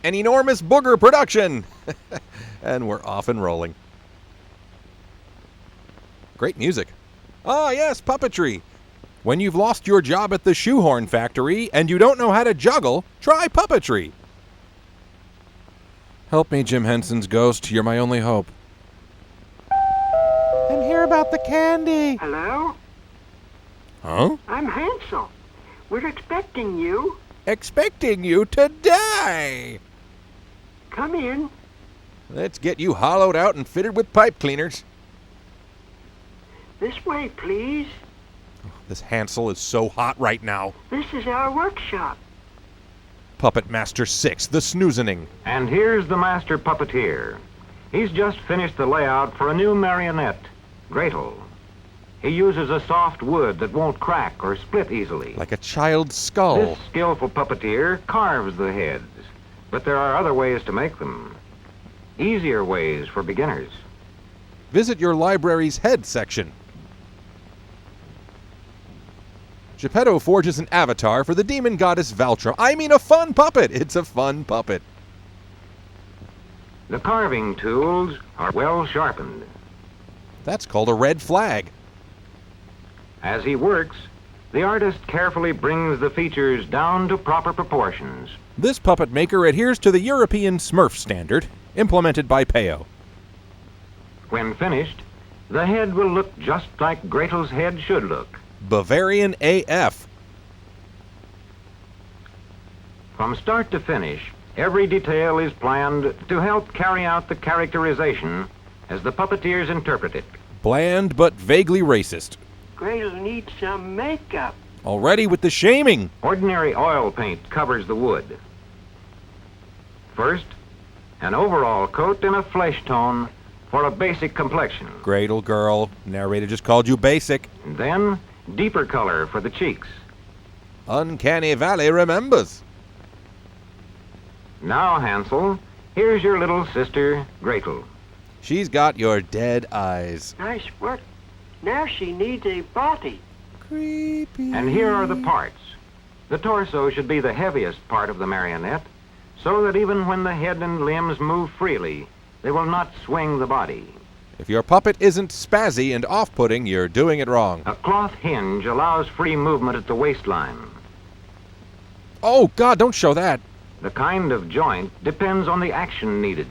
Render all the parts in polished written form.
An enormous booger production! And we're off and rolling. Great music. Ah, yes, puppetry. When you've lost your job at the shoehorn factory and you don't know how to juggle, try puppetry. Help me, Jim Henson's ghost. You're my only hope. And hear about the candy. Hello? Huh? I'm Hansel. We're expecting you. Expecting you to die! Come in. Let's get you hollowed out and fitted with pipe cleaners. This way, please. This Hansel is so hot right now. This is our workshop. Puppet Master 6, the snoozening. And here's the master puppeteer. He's just finished the layout for a new marionette, Gretel. He uses a soft wood that won't crack or split easily. Like a child's skull. This skillful puppeteer carves the heads, but there are other ways to make them. Easier ways for beginners. Visit your library's head section. Geppetto forges an avatar for the demon goddess Valtrum. I mean a fun puppet! It's a fun puppet. The carving tools are well sharpened. That's called a red flag. As he works, the artist carefully brings the features down to proper proportions. This puppet maker adheres to the European Smurf standard, implemented by Peyo. When finished, the head will look just like Gretel's head should look. Bavarian AF. From start to finish, every detail is planned to help carry out the characterization as the puppeteers interpret it. Bland but vaguely racist. Gretel needs some makeup. Already with the shaming. Ordinary oil paint covers the wood. First, an overall coat in a flesh tone for a basic complexion. Gretel girl. Narrator just called you basic. And then, deeper color for the cheeks. Uncanny Valley remembers. Now, Hansel, here's your little sister, Gretel. She's got your dead eyes. Nice work. Now she needs a body. Creepy. And here are the parts. The torso should be the heaviest part of the marionette, so that even when the head and limbs move freely, they will not swing the body. If your puppet isn't spazzy and off-putting, you're doing it wrong. A cloth hinge allows free movement at the waistline. Oh, God, don't show that. The kind of joint depends on the action needed.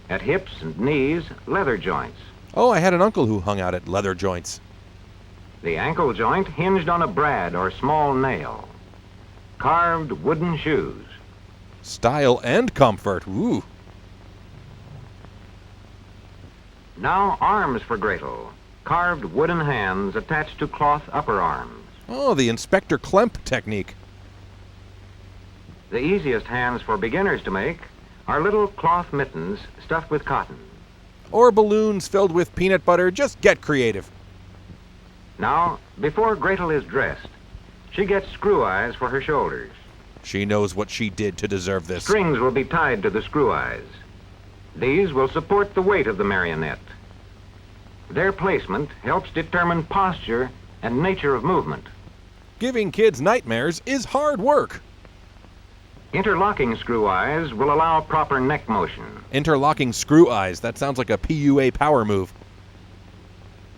At hips and knees, leather joints. Oh, I had an uncle who hung out at leather joints. The ankle joint hinged on a brad or small nail. Carved wooden shoes. Style and comfort. Ooh. Now arms for Gretel. Carved wooden hands attached to cloth upper arms. Oh, the Inspector Klemp technique. The easiest hands for beginners to make are little cloth mittens stuffed with cotton. Or balloons filled with peanut butter. Just get creative. Now, before Gretel is dressed, she gets screw eyes for her shoulders. She knows what she did to deserve this. Strings will be tied to the screw eyes. These will support the weight of the marionette. Their placement helps determine posture and nature of movement. Giving kids nightmares is hard work. Interlocking screw eyes will allow proper neck motion. Interlocking screw eyes. That sounds like a PUA power move.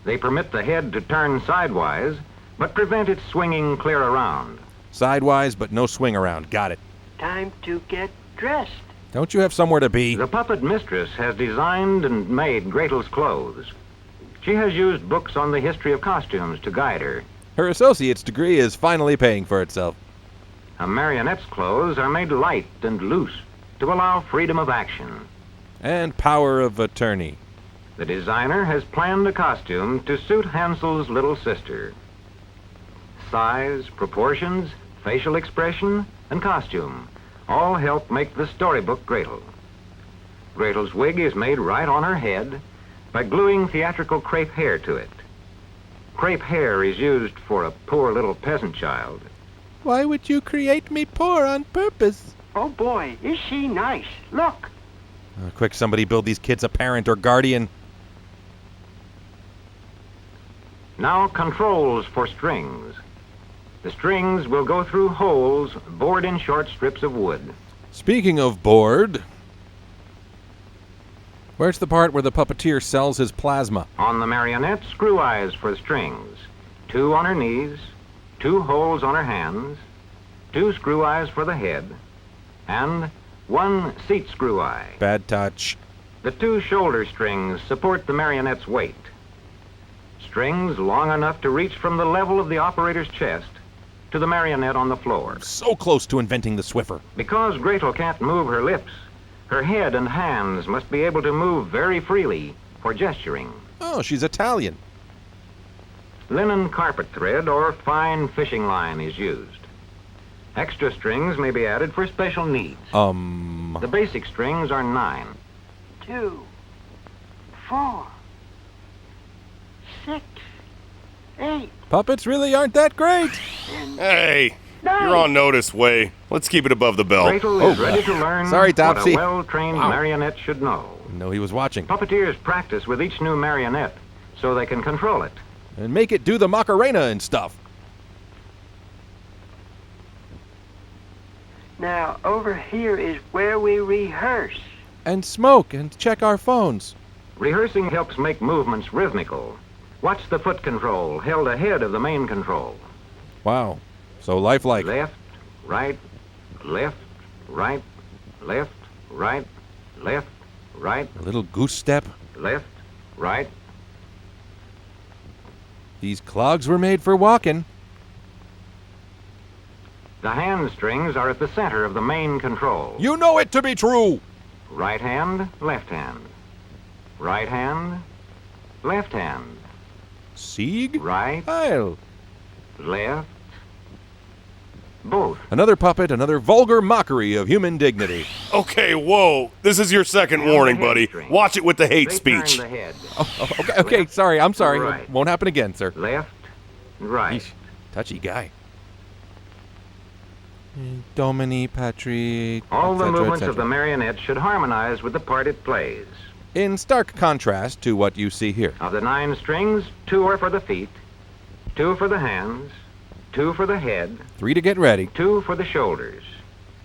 They permit the head to turn sidewise, but prevent it swinging clear around. Sidewise, but no swing around. Got it. Time to get dressed. Don't you have somewhere to be? The puppet mistress has designed and made Gretel's clothes. She has used books on the history of costumes to guide her. Her associate's degree is finally paying for itself. A marionette's clothes are made light and loose to allow freedom of action. And power of attorney. The designer has planned a costume to suit Hansel's little sister. Size, proportions, facial expression, and costume all help make the storybook Gretel. Gretel's wig is made right on her head by gluing theatrical crepe hair to it. Crepe hair is used for a poor little peasant child. Why would you create me poor on purpose? Oh boy, is she nice. Look. Quick, somebody build these kids a parent or guardian. Now controls for strings. The strings will go through holes bored in short strips of wood. Speaking of bored, where's the part where the puppeteer sells his plasma? On the marionette, screw eyes for strings. 2 on her knees, 2 holes on her hands, 2 screw eyes for the head, and 1 seat screw eye. Bad touch. The 2 shoulder strings support the marionette's weight. Strings long enough to reach from the level of the operator's chest to the marionette on the floor. So close to inventing the Swiffer. Because Gretel can't move her lips, her head and hands must be able to move very freely for gesturing. Oh, she's Italian. Linen carpet thread or fine fishing line is used. Extra strings may be added for special needs. The basic strings are 9. 2, 4, 6, 8, Puppets really aren't that great. Hey, you're on notice, Way. Let's keep it above the belt. Gretel is ready to learn Sorry, what Topsy. a well-trained marionette should know. No, he was watching. Puppeteers practice with each new marionette so they can control it. And make it do the Macarena and stuff. Now, over here is where we rehearse. And smoke and check our phones. Rehearsing helps make movements rhythmical. Watch the foot control held ahead of the main control. Wow. So lifelike. Left, right, left, right, left, right, left, right, A little goose step. left, right. These clogs were made for walking. The hand strings are at the center of the main control. You know it to be true. Right hand, left hand. Right hand, left hand. Sieg Right, Heil. left, both. Another puppet, another vulgar mockery of human dignity. Okay, whoa. This is your second warning, buddy. Watch it with the hate They speech. turn the head. Okay, sorry, I'm sorry. Right. Won't happen again, sir. Left, right. Yeesh, touchy guy. Domini, Patri, All the etc., movements of etc. the marionette should harmonize with the part it plays. In stark contrast to what you see here. Of the 9 strings, 2 are for the feet, 2 for the hands, 2 for the head, 3 to get ready 2 for the shoulders.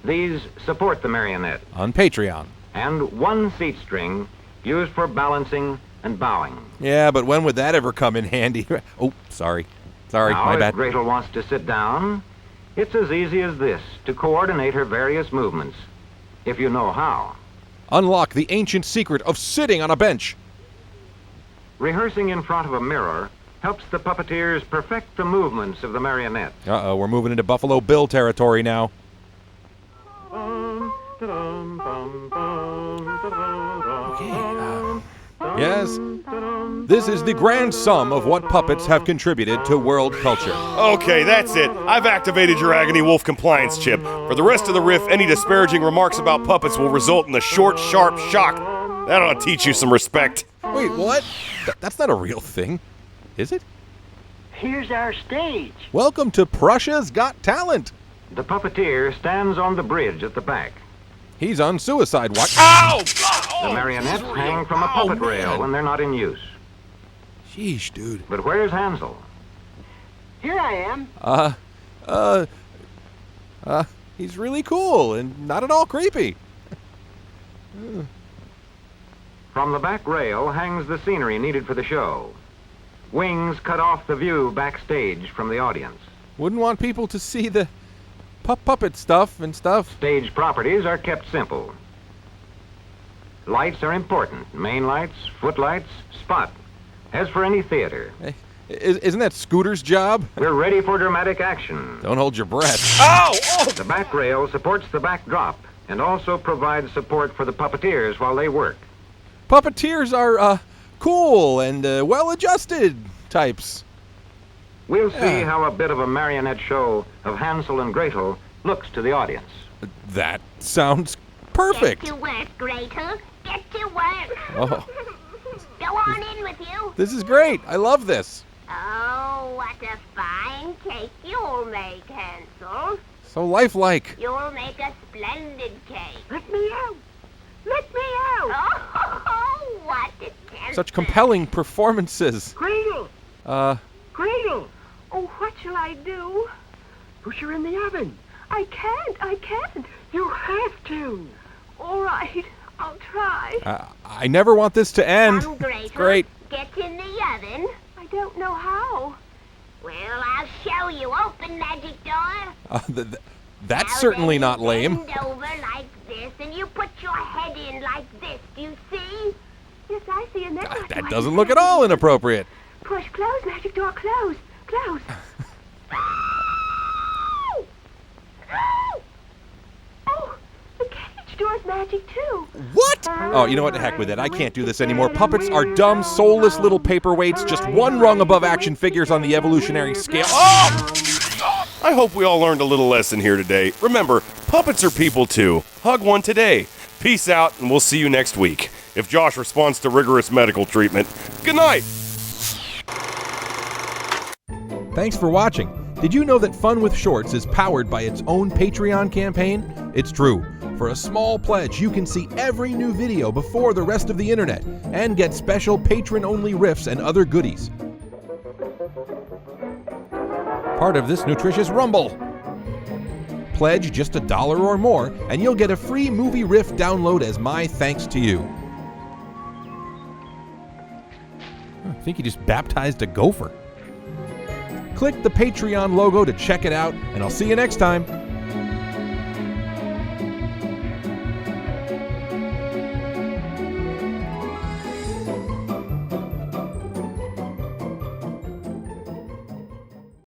These support the marionette. on Patreon. And 1 seat string used for balancing and bowing. Yeah, but when would that ever come in handy? Oh, sorry. Sorry, Now, my if bad. Gretel wants to sit down, it's as easy as this to coordinate her various movements, if you know how. Unlock the ancient secret of sitting on a bench. Rehearsing in front of a mirror helps the puppeteers perfect the movements of the marionette. Uh-oh, we're moving into Buffalo Bill territory now. Yes, this is the grand sum of what puppets have contributed to world culture. Okay, that's it. I've activated your Agony Wolf compliance chip. For the rest of the riff, any disparaging remarks about puppets will result in a short, sharp shock. That ought to teach you some respect. Wait, what? That's not a real thing, is it? Here's our stage. Welcome to Prussia's Got Talent. The puppeteer stands on the bridge at the back. He's on suicide watch. Ow! The marionettes hang from a puppet rail when they're not in use. Sheesh, dude. But where's Hansel? Here I am. He's really cool and not at all creepy. From the back rail hangs the scenery needed for the show. Wings cut off the view backstage from the audience. Wouldn't want people to see the puppet stuff and stuff. Stage properties are kept simple. Lights are important. Main lights, footlights, spot. As for any theater, Isn't that Scooter's job? we're ready for dramatic action. Don't hold your breath. Ow! Oh! The back rail supports the back drop and also provides support for the puppeteers while they work. Puppeteers are, cool and, well-adjusted types. We'll see Yeah. how a bit of a marionette show of Hansel and Gretel looks to the audience. That sounds perfect. Get to work, Gretel. Get to work. Oh, Go on in with you. this is great. I love this. Oh, what a fine cake you'll make, Hansel. So lifelike. You'll make a splendid cake. Let me out. Let me out. Oh, what a tempter. Such compelling performances. Gretel. Gretel. Oh, what shall I do? Push her in the oven. I can't. You have to. too. All right, I'll try. I never want this to end. Come, Gretel. Great. Get in the oven. I don't know how. Well, I'll show you. Open, magic door. That's Now certainly then, not you lame. Bend over like this, and you put your head in like this. Do you see? Yes, I see. And then what do That I doesn't do? look at all inappropriate. Push, close, magic door, close, close. Oh, the cage door's magic too. What? Oh, you know what? The heck with it. I can't do this anymore. Puppets are dumb, soulless little paperweights, just one rung above action figures on the evolutionary scale. Oh! I hope we all learned a little lesson here today. Remember, puppets are people too. Hug one today. Peace out, and we'll see you next week. If Josh responds to rigorous medical treatment, good night. Thanks for watching. Did you know that Fun with Shorts is powered by its own Patreon campaign? It's true. For a small pledge, you can see every new video before the rest of the internet and get special patron-only riffs and other goodies. Part of this nutritious rumble. Pledge just $1 or more, and you'll get a free movie riff download as my thanks to you. I think you just baptized a gopher. Click the Patreon logo to check it out, and I'll see you next time.